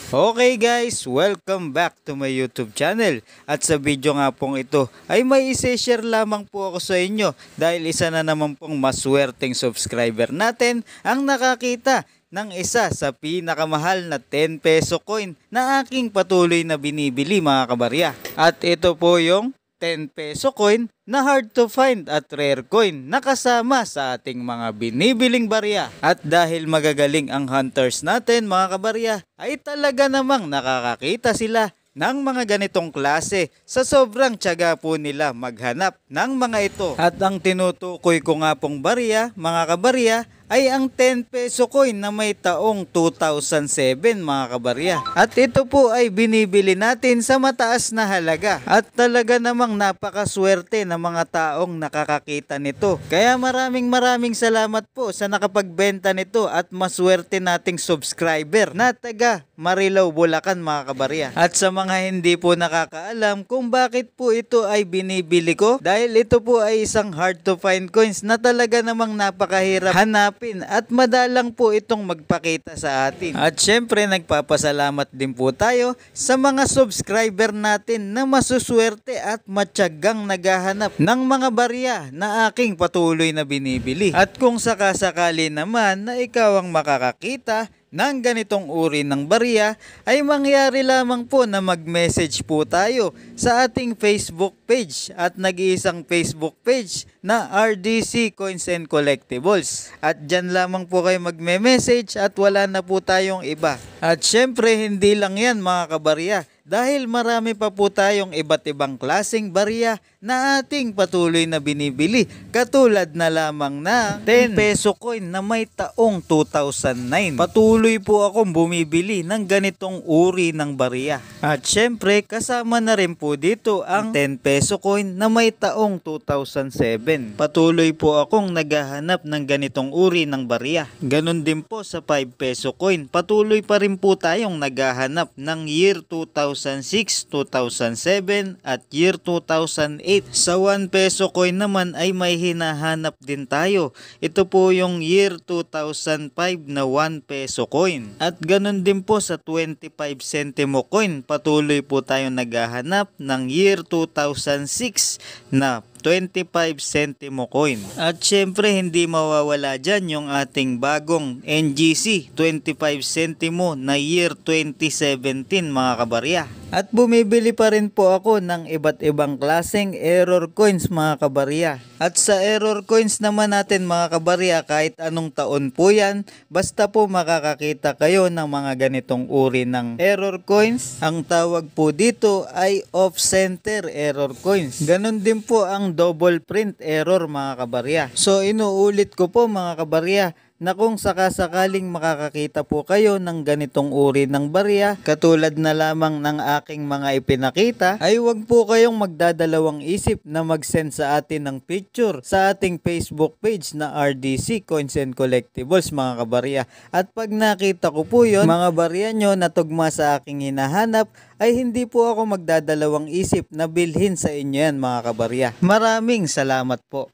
Okay guys, welcome back to my YouTube channel. At sa video nga pong ito ay may isi-share lamang po ako sa inyo dahil isa na naman pong maswerteng subscriber natin ang nakakita ng isa sa pinakamahal na 10 peso coin na aking patuloy na binibili mga kabarya. At ito po yung 10 peso coin na hard to find at rare coin na kasama sa ating mga binibiling barya. At dahil magagaling ang hunters natin mga kabarya, ay talaga namang nakakakita sila ng mga ganitong klase sa sobrang tiyaga po nila maghanap ng mga ito. At ang tinutukoy ko nga pong barya mga kabarya ay ang 10 peso coin na may taong 2007 mga kabarya. At ito po ay binibili natin sa mataas na halaga. At talaga namang napakaswerte ng mga taong nakakakita nito. Kaya maraming salamat po sa nakapagbenta nito at maswerte nating subscriber na taga Marilao, Bulacan mga kabarya. At sa mga hindi po nakakaalam kung bakit po ito ay binibili ko, dahil ito po ay isang hard to find coins na talaga namang napakahirap hanap at madalang po itong magpakita sa atin. At syempre nagpapasalamat din po tayo sa mga subscriber natin na masuswerte at matyagang naghahanap ng mga barya na aking patuloy na binibili. At kung sakasakali naman na ikaw ang makakakita ng ganitong uri ng barya, ay mangyari lamang po na mag-message po tayo sa ating Facebook page at nag-iisang Facebook page na RDC Coins and Collectibles. At dyan lamang po kayo magme-message at wala na po tayong iba. At syempre hindi lang yan mga kabarya, dahil marami pa po tayong iba't ibang klaseng barya na ating patuloy na binibili. Katulad na lamang na 10 peso coin na may taong 2009. Patuloy po akong bumibili ng ganitong uri ng barya. At syempre kasama na rin po dito ang 10 peso coin na may taong 2007. Patuloy po akong naghahanap ng ganitong uri ng barya. Ganon din po sa 5 peso coin. Patuloy pa rin po tayong naghahanap ng year 2006, 2007 at year 2008. Sa 1 peso coin naman ay may hinahanap din tayo. Ito po yung year 2005 na 1 peso coin. At ganun din po sa 25 centimo coin. Patuloy po tayong naghahanap ng year 2006 na 25 centimo coin. At syempre hindi mawawala dyan yung ating bagong NGC 25 centimo na year 2017 mga kabarya. At bumibili pa rin po ako ng iba't ibang klaseng error coins mga kabarya. At sa error coins naman natin mga kabarya, kahit anong taon po yan, basta po makakakita kayo ng mga ganitong uri ng error coins. Ang tawag po dito ay off-center error coins. Ganon din po ang double print error mga kabarya. So inuulit ko po mga kabarya na kung sakasakaling makakakita po kayo ng ganitong uri ng barya katulad na lamang ng aking mga ipinakita, ay huwag po kayong magdadalawang isip na mag-send sa atin ng picture sa ating Facebook page na RDC Coins and Collectibles mga kabarya. At pag nakita ko po yun, mga barya nyo na tugma sa aking hinahanap, ay hindi po ako magdadalawang isip na bilhin sa inyo yan mga kabarya. Maraming salamat po.